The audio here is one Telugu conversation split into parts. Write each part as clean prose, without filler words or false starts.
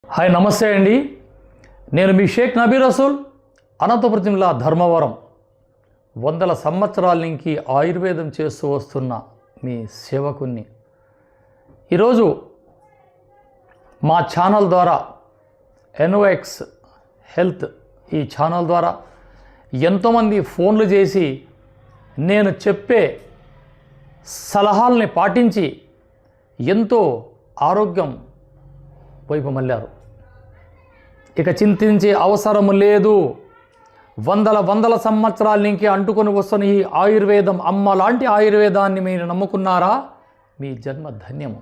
హాయ్, నమస్తే అండి. నేను మీ షేక్ నబీ రసూల్, అనంతపురం జిల్లా ధర్మవరం. వందల సంవత్సరాల నుంచి ఆయుర్వేదం చేస్తూ వస్తున్న మీ సేవకుని. ఈరోజు మా ఛానల్ ద్వారా ఎన్ఓఎక్స్ హెల్త్ ఈ ఛానల్ ద్వారా ఎంతోమంది ఫోన్లు చేసి నేను చెప్పే సలహాలని పాటించి ఎంతో ఆరోగ్యం వైపు మళ్ళారు. ఇక చింతించే అవసరం లేదు. వందల సంవత్సరాల నుంచి అంటుకొని వస్తున్న ఈ ఆయుర్వేదం, అమ్మ లాంటి ఆయుర్వేదాన్ని మీరు నమ్ముకున్నారా? మీ జన్మ ధన్యము.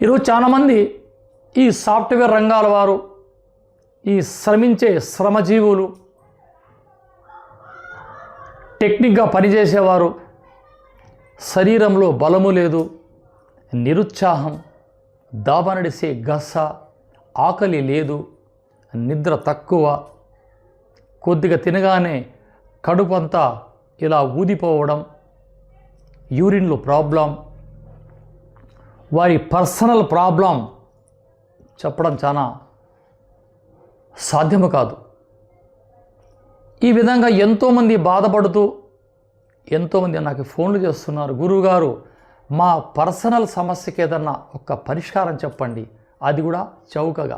ఈరోజు చాలామంది ఈ సాఫ్ట్వేర్ రంగాల వారు, ఈ శ్రమించే శ్రమజీవులు, టెక్నిక్గా పనిచేసేవారు, శరీరంలో బలము లేదు, నిరుత్సాహం, దాబనడిసే గస, ఆకలి లేదు, నిద్ర తక్కువ, కొద్దిగా తినగానే కడుపంతా ఇలా ఊదిపోవడం, యూరిన్లో ప్రాబ్లం, వారి పర్సనల్ ప్రాబ్లం చెప్పడం చాలా సాధ్యము కాదు. ఈ విధంగా ఎంతోమంది బాధపడుతూ ఎంతోమంది నాకు ఫోన్లు చేస్తున్నారు. గురువుగారు, మా పర్సనల్ సమస్యకి ఏదన్నా ఒక పరిష్కారం చెప్పండి, అది కూడా చౌకగా.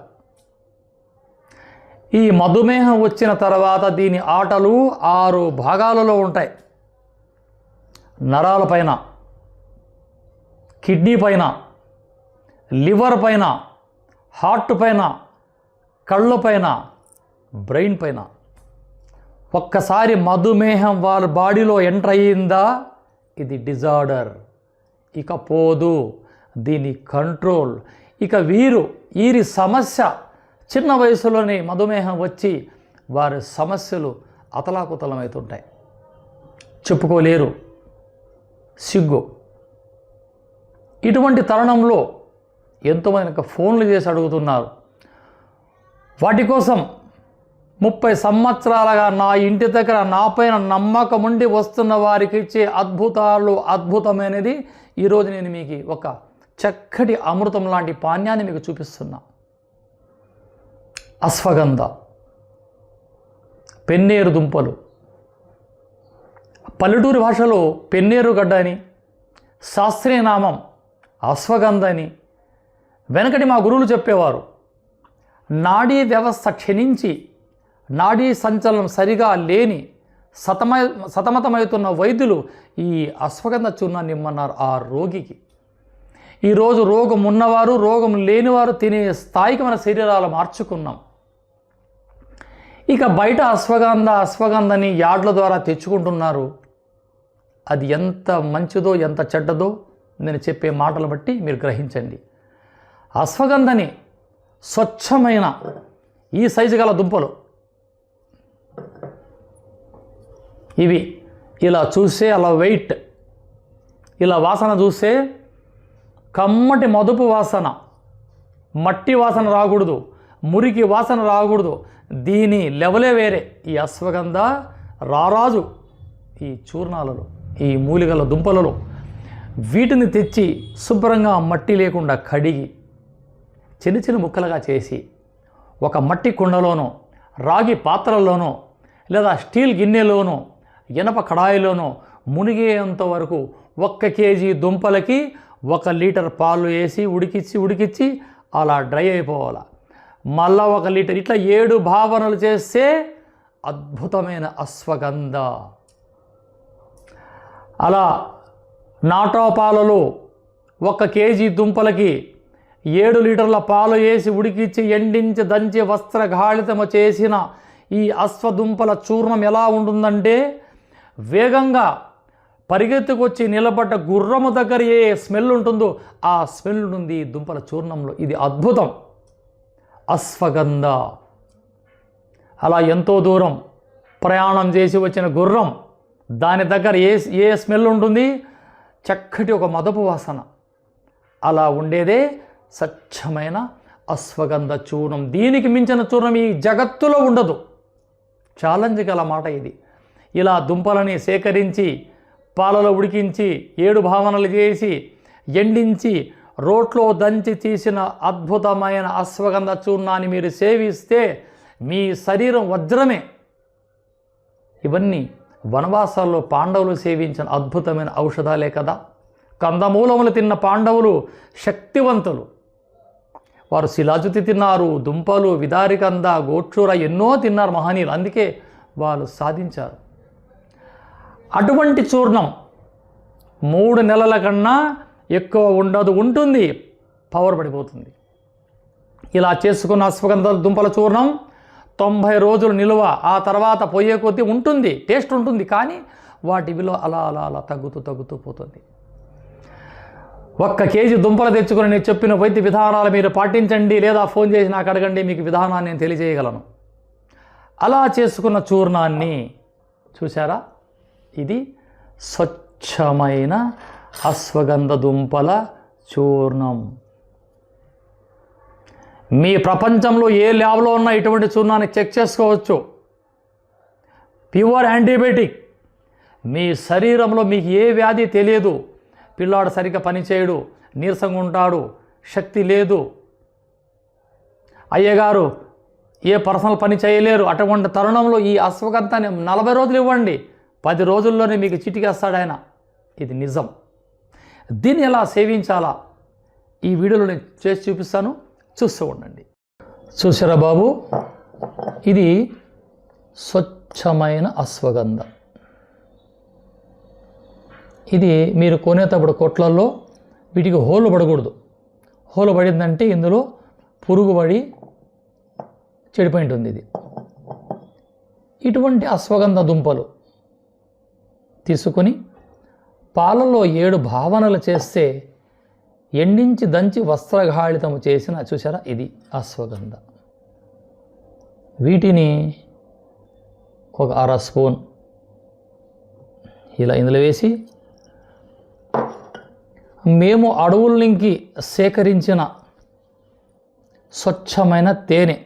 ఈ మధుమేహం వచ్చిన తర్వాత దీని ఆటలు 6 భాగాలలో ఉంటాయి. నరాల పైన, కిడ్నీ పైన, లివర్ పైన, హార్ట్ పైన, కళ్ళు పైన, బ్రెయిన్ పైన. ఒక్కసారి మధుమేహం వాళ్ళ బాడీలో ఎంటర్ అయ్యిందా, ఇది డిజార్డర్, ఇక పోదు, దీని కంట్రోల్. ఇక వీరి సమస్య చిన్న వయసులోనే మధుమేహం వచ్చి వారి సమస్యలు అతలాకుతలమవుతుంటాయి, చెప్పుకోలేరు, సిగ్గు. ఇటువంటి తరుణంలో ఎంతోమంది ఫోన్లు చేసి అడుగుతున్నారు. వాటి కోసం 30 సంవత్సరాలుగా నా ఇంటి దగ్గర నాపైన నమ్మకం ఉండి వస్తున్న వారికి ఇచ్చే అద్భుతమైనది ఈరోజు నేను మీకు ఒక చక్కటి అమృతం లాంటి పానీయాన్ని మీకు చూపిస్తున్నా. అశ్వగంధ, పెన్నేరు దుంపలు, పల్లెటూరి భాషలో పెన్నేరు గడ్డ అని, శాస్త్రీయ నామం అశ్వగంధ అని. వెనకటి మా గురువులు చెప్పేవారు, నాడీ వ్యవస్థ క్షీణించి నాడీ సంచలనం సరిగా లేని సతమతమవుతున్న వైద్యులు ఈ అశ్వగంధ చూర్ణాన్ని ఇమ్మన్నారు ఆ రోగికి. ఈరోజు రోగం ఉన్నవారు, రోగం లేనివారు తినే స్థాయికి మన శరీరాలు మార్చుకున్నాం. ఇక బయట అశ్వగంధని యార్డ్ల ద్వారా తెచ్చుకుంటున్నారు. అది ఎంత మంచిదో ఎంత చెడ్డదో నేను చెప్పే మాటలు బట్టి మీరు గ్రహించండి. అశ్వగంధని స్వచ్ఛమైన ఈ సైజు గల దుంపలు ఇవి ఇలా చూస్తే, అలా వెయిట్, ఇలా వాసన చూస్తే కమ్మటి మదుపు వాసన, మట్టి వాసన రాకూడదు, మురికి వాసన రాకూడదు. దీని లెవలే వేరే. ఈ అశ్వగంధ రారాజు ఈ చూర్ణాలలో, ఈ మూలికల దుంపలలో. వీటిని తెచ్చి శుభ్రంగా మట్టి లేకుండా కడిగి చిన్న ముక్కలుగా చేసి ఒక మట్టి కుండలోనో, రాగి పాత్రలోనో, లేదా స్టీల్ గిన్నెలోనో, ఇనప కడాయిలోనో మునిగేంత వరకు 1 కేజీ దుంపలకి 1 లీటర్ పాలు వేసి ఉడికిచ్చి అలా డ్రై అయిపోవాలి. మళ్ళా 1 లీటర్, ఇట్లా 7 భావనలు చేస్తే అద్భుతమైన అశ్వగంధ. అలా నాటో పాలలో 1 కేజీ దుంపలకి 7 లీటర్ల పాలు వేసి ఉడికిచ్చి ఎండించి దంచి వస్త్రగాళితము చేసిన ఈ అశ్వదుంపల చూర్ణం ఎలా ఉంటుందంటే, వేగంగా పరిగెత్తుకొచ్చి నిలబడ్డ గుర్రము దగ్గర ఏ స్మెల్ ఉంటుందో ఆ స్మెల్ ఉంటుంది ఈ దుంపల చూర్ణంలో. ఇది అద్భుతం, అశ్వగంధ. అలా ఎంతో దూరం ప్రయాణం చేసి వచ్చిన గుర్రం, దాని దగ్గర ఏ స్మెల్ ఉంటుంది? చక్కటి ఒక మదపు వాసన. అలా ఉండేదే స్వచ్ఛమైన అశ్వగంధ చూర్ణం. దీనికి మించిన చూర్ణం ఈ జగత్తులో ఉండదు. ఛాలెంజ్ గల మాట ఇది. ఇలా దుంపలని సేకరించి పాలలో ఉడికించి 7 భావనలు చేసి ఎండించి రోట్లో దంచి తీసిన అద్భుతమైన అశ్వగంధ చూర్ణాన్ని మీరు సేవిస్తే మీ శరీరం వజ్రమే. ఇవన్నీ వనవాసాల్లో పాండవులు సేవించిన అద్భుతమైన ఔషధాలే కదా. కందమూలములు తిన్న పాండవులు శక్తివంతులు. వారు శిలాజుతి తిన్నారు, దుంపలు, విదారికంద, గోక్షూర ఎన్నో తిన్నారు మహనీయులు. అందుకే వాళ్ళు సాధించారు. అటువంటి చూర్ణం 3 నెలల కన్నా ఎక్కువ ఉంటుంది, పవర్ పడిపోతుంది. ఇలా చేసుకున్న అశ్వగంధ దుంపల చూర్ణం 90 రోజులు నిలువ, ఆ తర్వాత పోయే కొద్దీ ఉంటుంది, టేస్ట్ ఉంటుంది, కానీ వాటి విలువ అలా అలా అలా తగ్గుతూ పోతుంది. 1 కేజీ దుంపలు తెచ్చుకొని నేను చెప్పిన వైద్య విధానాలు మీరు పాటించండి, లేదా ఫోన్ చేసి నాకు అడగండి, మీకు విధానాన్ని నేను తెలియజేయగలను. అలా చేసుకున్న చూర్ణాన్ని చూసారా, ఇది స్వచ్ఛమైన అశ్వగంధ దుంపల చూర్ణం. మీ ప్రపంచంలో ఏ ల్యాబ్లో ఉన్న ఇటువంటి చూర్ణాన్ని చెక్ చేసుకోవచ్చు. Pure antibiotic. మీ శరీరంలో మీకు ఏ వ్యాధి తెలియదు, పిల్లాడు సరిగ్గా పనిచేయడు, నీరసంగా ఉంటాడు, శక్తి లేదు, అయ్యగారు ఏ పర్సనల్ పని చేయలేరు, అటువంటి తరుణంలో ఈ అశ్వగంధాన్ని 40 రోజులు ఇవ్వండి, 10 రోజుల్లోనే మీకు చిటికేస్తాడు ఆయన. ఇది నిజం. దీన్ని ఎలా సేవించాలా ఈ వీడియోలో నేను చేసి చూపిస్తాను, చూస్తూ ఉండండి. చూసారా బాబు, ఇది స్వచ్ఛమైన అశ్వగంధ. ఇది మీరు కొనేటప్పుడు కొట్లల్లో వీటికి హోలు పడకూడదు. హోలు పడిందంటే ఇందులో పురుగు పడి చెడిపోయి ఉంటుంది. ఇది ఇటువంటి అశ్వగంధ దుంపలు తీసుకొని పాలలో 7 భావనలు చేస్తే ఎండించి దంచి వస్త్రఘాళితము చేసిన చూసారా, ఇది అశ్వగంధ. వీటిని ఒక 1/2 స్పూన్ ఇలా ఇందులో వేసి, మేము అడవుల నుంచి సేకరించిన స్వచ్ఛమైన తేనె,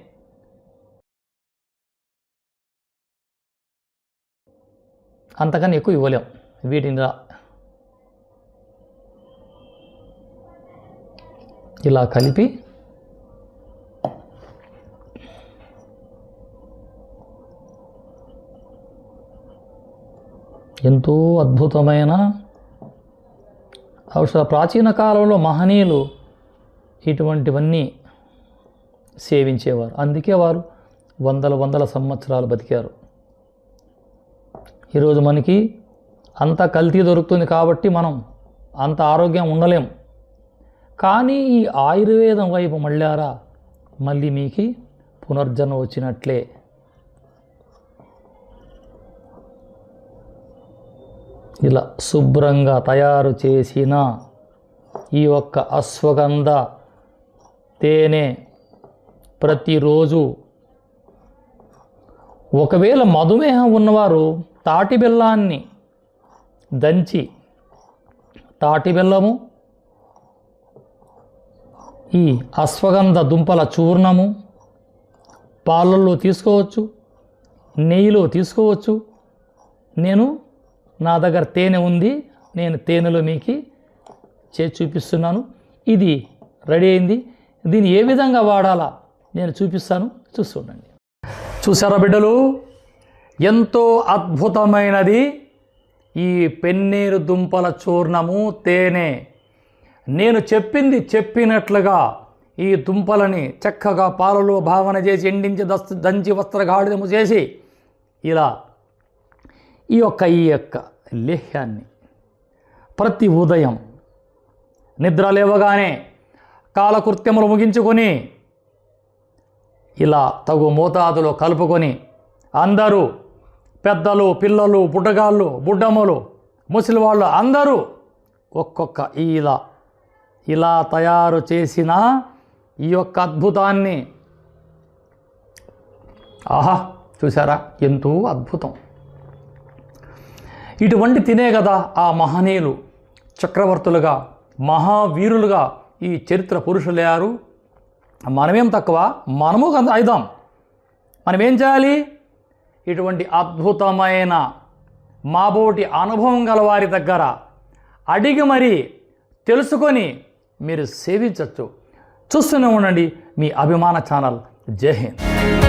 అంతకన్నా ఎక్కువ ఇవ్వలేం. వీటిని ఇలా కలిపి ఎంతో అద్భుతమైన ఔషధ. ప్రాచీన కాలంలో మహనీయులు ఇటువంటివన్నీ సేవించేవారు. అందుకే వారు వందల సంవత్సరాలు బతికారు. ఈరోజు మనకి అంత కల్తీ దొరుకుతుంది కాబట్టి మనం అంత ఆరోగ్యం ఉండలేం. కానీ ఈ ఆయుర్వేదం వైపు మళ్ళారా, మళ్ళీ మీకు పునర్జన్మ వచ్చినట్లే. ఇలా శుభ్రంగా తయారు చేసిన ఈ ఒక్క అశ్వగంధ తేనె ప్రతిరోజు, ఒకవేళ మధుమేహం ఉన్నవారు తాటి బెల్లాన్ని దంచి, తాటి బెల్లము, ఈ అశ్వగంధ దుంపల చూర్ణము పాలల్లో తీసుకోవచ్చు, నెయ్యిలో తీసుకోవచ్చు. నా దగ్గర తేనె ఉంది, నేను తేనెలో మీకు చేసి చూపిస్తున్నాను. ఇది రెడీ అయింది. దీన్ని ఏ విధంగా వాడాలా నేను చూపిస్తాను, చూస్తుండండి. చూసారా బిడ్డలు, ఎంతో అద్భుతమైనది ఈ పెన్నేరు దుంపల చూర్ణము తేనె. నేను చెప్పింది చెప్పినట్లుగా ఈ దుంపలని చక్కగా పాలలో భావన చేసి ఎండించి దంచి వస్త్రగాడిదము చేసి ఇలా ఈ యొక్క లేహ్యాన్ని ప్రతి ఉదయం నిద్ర లేవగానే కాలకృత్యములు ముగించుకొని ఇలా తగు మోతాదులో కలుపుకొని అందరూ పెద్దలు, పిల్లలు, బుడ్డగాళ్ళు, బుడ్డమ్మలు, ముసలివాళ్ళు అందరూ ఒక్కొక్క ఇలా తయారు చేసిన ఈ యొక్క అద్భుతాన్ని, ఆహా చూసారా, ఎంతో అద్భుతం. ఇటువంటి తినే కదా ఆ మహనీయులు చక్రవర్తులుగా, మహావీరులుగా ఈ చరిత్ర పురుషులయ్యారు. మనమేం తక్కువ, మనము అయిదాం. మనమేం చేయాలి, ఇటువంటి అద్భుతమైన మాబోటి అనుభవం గల వారి దగ్గర అడిగి మరీ తెలుసుకొని మీరు సేవించవచ్చు. చూస్తూనే ఉండండి మీ అభిమాన ఛానల్. జై హింద్.